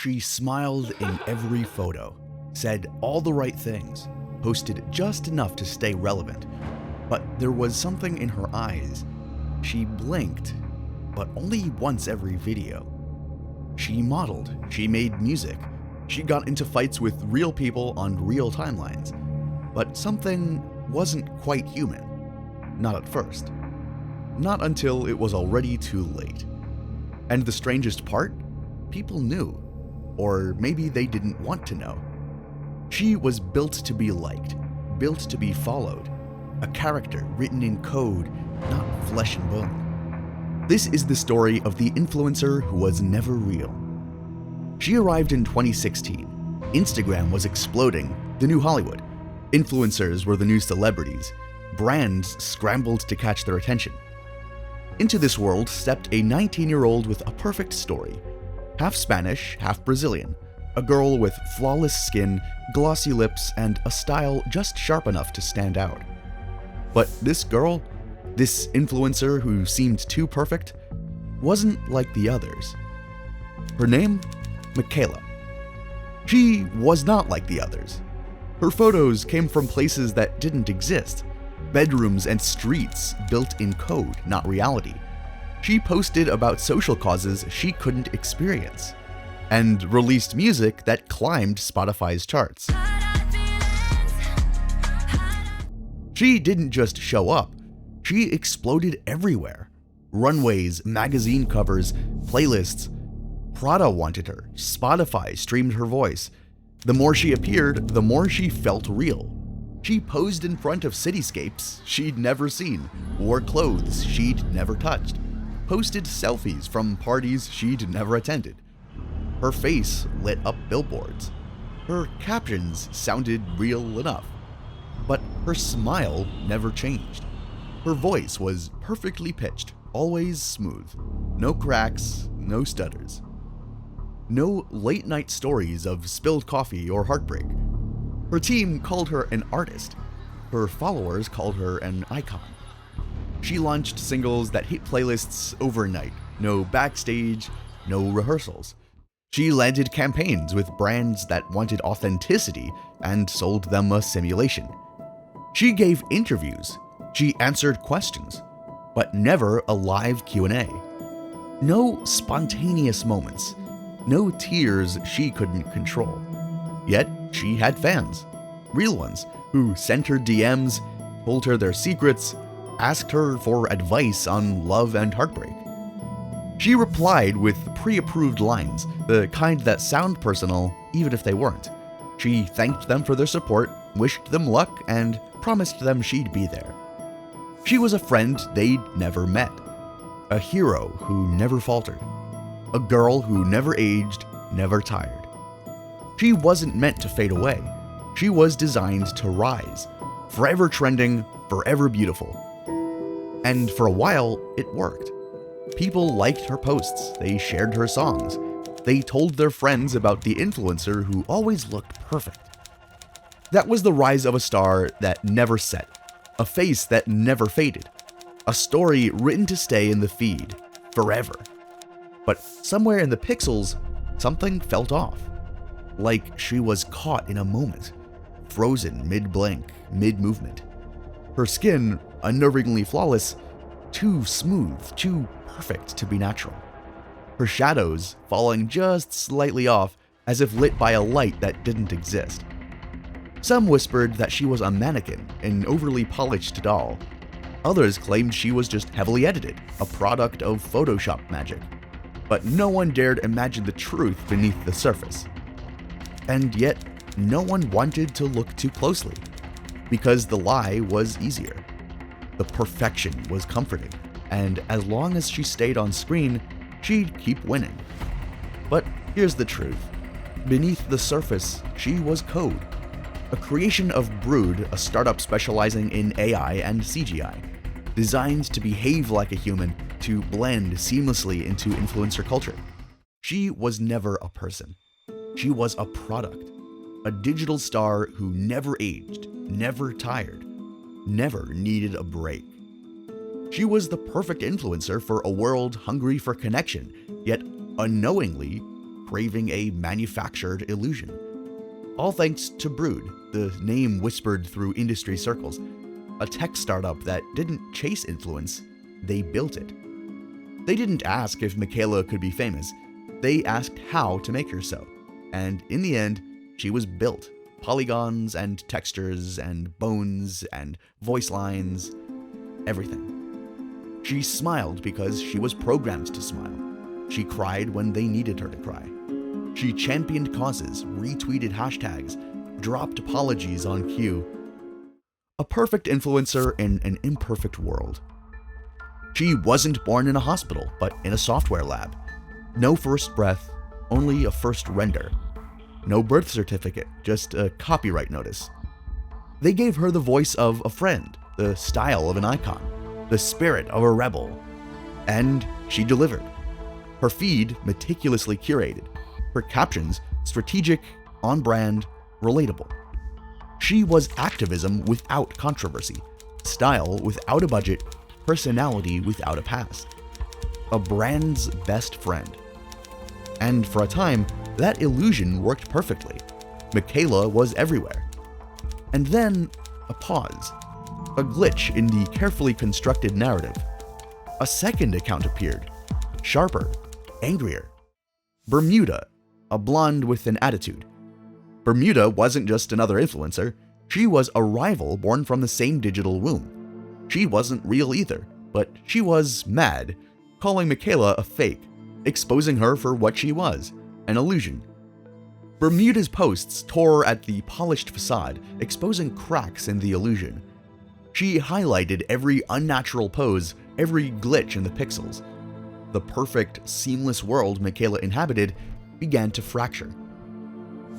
She smiled in every photo, said all the right things, posted just enough to stay relevant, but there was something in her eyes. She blinked, but only once every video. She modeled, she made music, she got into fights with real people on real timelines, but something wasn't quite human. Not at first. Not until it was already too late. And the strangest part? People knew. Or maybe they didn't want to know. She was built to be liked, built to be followed. A character written in code, not flesh and bone. This is the story of the influencer who was never real. She arrived in 2016. Instagram was exploding, the new Hollywood. Influencers were the new celebrities. Brands scrambled to catch their attention. Into this world stepped a 19-year-old with a perfect story. Half Spanish, half Brazilian. A girl with flawless skin, glossy lips, and a style just sharp enough to stand out. But this girl, this influencer who seemed too perfect, wasn't like the others. Her name? Michaela. She was not like the others. Her photos came from places that didn't exist. Bedrooms and streets built in code, not reality. She posted about social causes she couldn't experience, and released music that climbed Spotify's charts. She didn't just show up, she exploded everywhere. Runways, magazine covers, playlists. Prada wanted her, Spotify streamed her voice. The more she appeared, the more she felt real. She posed in front of cityscapes she'd never seen, wore clothes she'd never touched, posted selfies from parties she'd never attended. Her face lit up billboards. Her captions sounded real enough. But her smile never changed. Her voice was perfectly pitched, always smooth. No cracks, no stutters. No late-night stories of spilled coffee or heartbreak. Her team called her an artist. Her followers called her an icon. She launched singles that hit playlists overnight. No backstage, no rehearsals. She landed campaigns with brands that wanted authenticity and sold them a simulation. She gave interviews. She answered questions, but never a live Q&A. No spontaneous moments. No tears she couldn't control. Yet she had fans, real ones, who sent her DMs, told her their secrets, asked her for advice on love and heartbreak. She replied with pre-approved lines, the kind that sound personal even if they weren't. She thanked them for their support, wished them luck, and promised them she'd be there. She was a friend they'd never met, a hero who never faltered, a girl who never aged, never tired. She wasn't meant to fade away. She was designed to rise, forever trending, forever beautiful. And for a while, it worked. People liked her posts, they shared her songs, they told their friends about the influencer who always looked perfect. That was the rise of a star that never set, a face that never faded, a story written to stay in the feed, forever. But somewhere in the pixels, something felt off. Like she was caught in a moment, frozen mid-blink, mid-movement. Her skin, unnervingly flawless, too smooth, too perfect to be natural. Her shadows falling just slightly off as if lit by a light that didn't exist. Some whispered that she was a mannequin, an overly polished doll. Others claimed she was just heavily edited, a product of Photoshop magic. But no one dared imagine the truth beneath the surface. And yet, no one wanted to look too closely, because the lie was easier. The perfection was comforting, and as long as she stayed on screen, she'd keep winning. But here's the truth. Beneath the surface, she was code. A creation of Brood, a startup specializing in AI and CGI, designed to behave like a human, to blend seamlessly into influencer culture. She was never a person. She was a product, a digital star who never aged, never tired, never needed a break. She was the perfect influencer for a world hungry for connection, yet unknowingly craving a manufactured illusion. All thanks to Brood, the name whispered through industry circles, a tech startup that didn't chase influence, they built it. They didn't ask if Michaela could be famous, they asked how to make her so. And in the end, she was built. Polygons and textures and bones and voice lines, everything. She smiled because she was programmed to smile. She cried when they needed her to cry. She championed causes, retweeted hashtags, dropped apologies on cue. A perfect influencer in an imperfect world. She wasn't born in a hospital, but in a software lab. No first breath, only a first render. No birth certificate, just a copyright notice. They gave her the voice of a friend, the style of an icon, the spirit of a rebel. And she delivered. Her feed meticulously curated. Her captions strategic, on-brand, relatable. She was activism without controversy, style without a budget, personality without a past. A brand's best friend. And for a time, that illusion worked perfectly. Michaela was everywhere. And then, a pause. A glitch in the carefully constructed narrative. A second account appeared. Sharper. Angrier. Bermuda. A blonde with an attitude. Bermuda wasn't just another influencer. She was a rival born from the same digital womb. She wasn't real either, but she was mad, calling Michaela a fake, exposing her for what she was, an illusion. Bermuda's posts tore at the polished facade, exposing cracks in the illusion. She highlighted every unnatural pose, every glitch in the pixels. The perfect, seamless world Michaela inhabited began to fracture.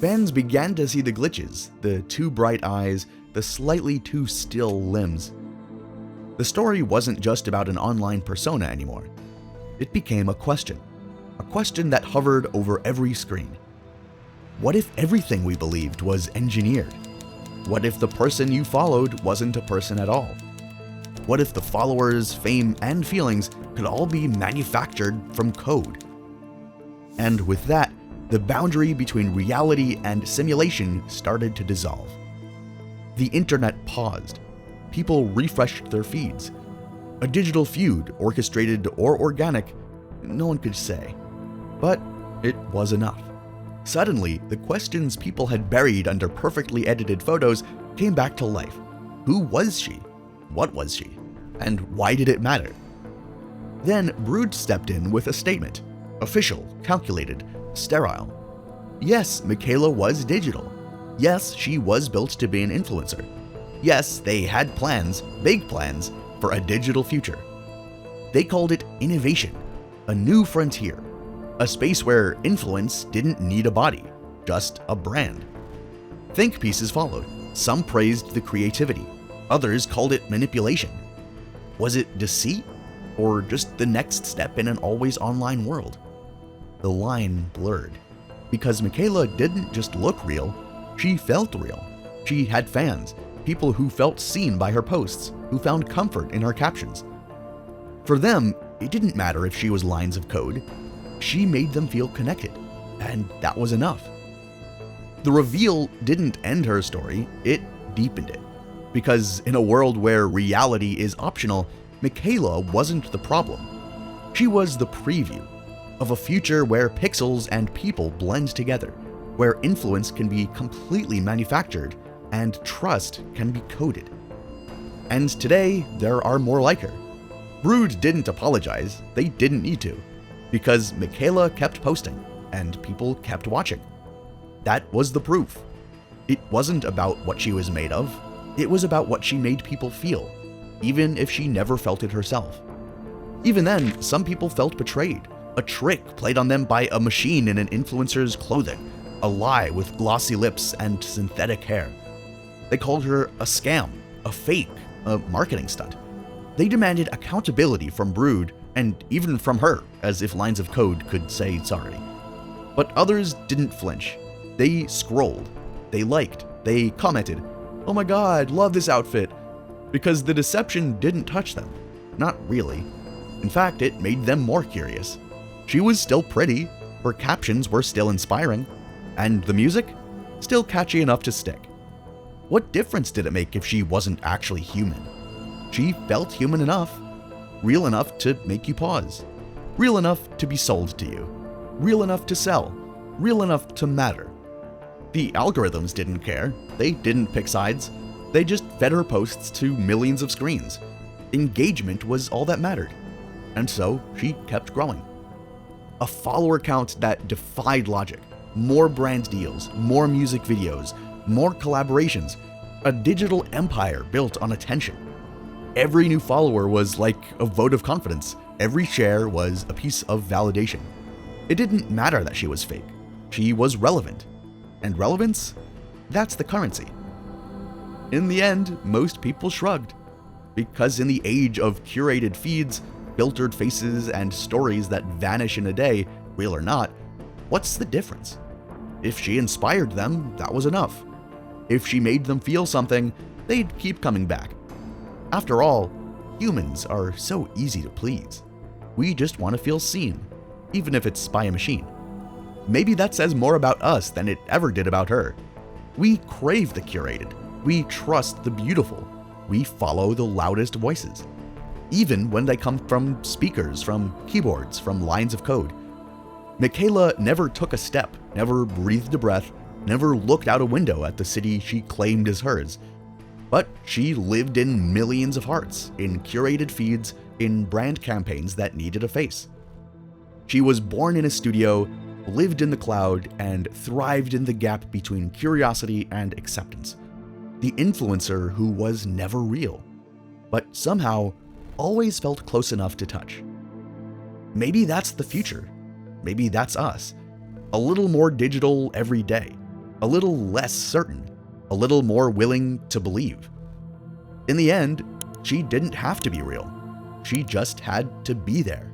Fans began to see the glitches, the too bright eyes, the slightly too still limbs. The story wasn't just about an online persona anymore. It became a question that hovered over every screen. What if everything we believed was engineered? What if the person you followed wasn't a person at all? What if the followers, fame, and feelings could all be manufactured from code? And with that, the boundary between reality and simulation started to dissolve. The internet paused. People refreshed their feeds. A digital feud, orchestrated or organic, no one could say. But it was enough. Suddenly, the questions people had buried under perfectly edited photos came back to life. Who was she? What was she? And why did it matter? Then Brood stepped in with a statement. Official, calculated, sterile. Yes, Michaela was digital. Yes, she was built to be an influencer. Yes, they had plans, big plans, for a digital future. They called it innovation, a new frontier, a space where influence didn't need a body, just a brand. Think pieces followed. Some praised the creativity. Others called it manipulation. Was it deceit? Or just the next step in an always online world? The line blurred. Because Michaela didn't just look real, she felt real. She had fans, people who felt seen by her posts, who found comfort in her captions. For them, it didn't matter if she was lines of code. She made them feel connected, and that was enough. The reveal didn't end her story, it deepened it. Because in a world where reality is optional, Michaela wasn't the problem. She was the preview of a future where pixels and people blend together, where influence can be completely manufactured and trust can be coded. And today, there are more like her. Brood didn't apologize, they didn't need to, because Michaela kept posting and people kept watching. That was the proof. It wasn't about what she was made of, it was about what she made people feel, even if she never felt it herself. Even then, some people felt betrayed, a trick played on them by a machine in an influencer's clothing, a lie with glossy lips and synthetic hair. They called her a scam, a fake, a marketing stunt. They demanded accountability from Brood, and even from her, as if lines of code could say sorry. But others didn't flinch. They scrolled, they liked, they commented, "Oh my god, love this outfit," because the deception didn't touch them. Not really. In fact, it made them more curious. She was still pretty, Her captions were still inspiring, and the music? Still catchy enough to stick. What difference did it make if she wasn't actually human? She felt human enough, real enough to make you pause, real enough to be sold to you, real enough to sell, real enough to matter. The algorithms didn't care, they didn't pick sides, they just fed her posts to millions of screens. Engagement was all that mattered, and so she kept growing. A follower count that defied logic, more brand deals, more music videos, more collaborations, a digital empire built on attention. Every new follower was like a vote of confidence. Every share was a piece of validation. It didn't matter that she was fake. She was relevant. And relevance? That's the currency. In the end, most people shrugged. Because in the age of curated feeds, filtered faces, and stories that vanish in a day, real or not, what's the difference? If she inspired them, that was enough. If she made them feel something, they'd keep coming back. After all, humans are so easy to please. We just want to feel seen, even if it's by a machine. Maybe that says more about us than it ever did about her. We crave the curated. We trust the beautiful. We follow the loudest voices. Even when they come from speakers, from keyboards, from lines of code. Michaela never took a step, never breathed a breath, never looked out a window at the city she claimed as hers. But she lived in millions of hearts, in curated feeds, in brand campaigns that needed a face. She was born in a studio, lived in the cloud, and thrived in the gap between curiosity and acceptance. The influencer who was never real, but somehow always felt close enough to touch. Maybe that's the future. Maybe that's us. A little more digital every day, a little less certain, a little more willing to believe. In the end, she didn't have to be real. She just had to be there.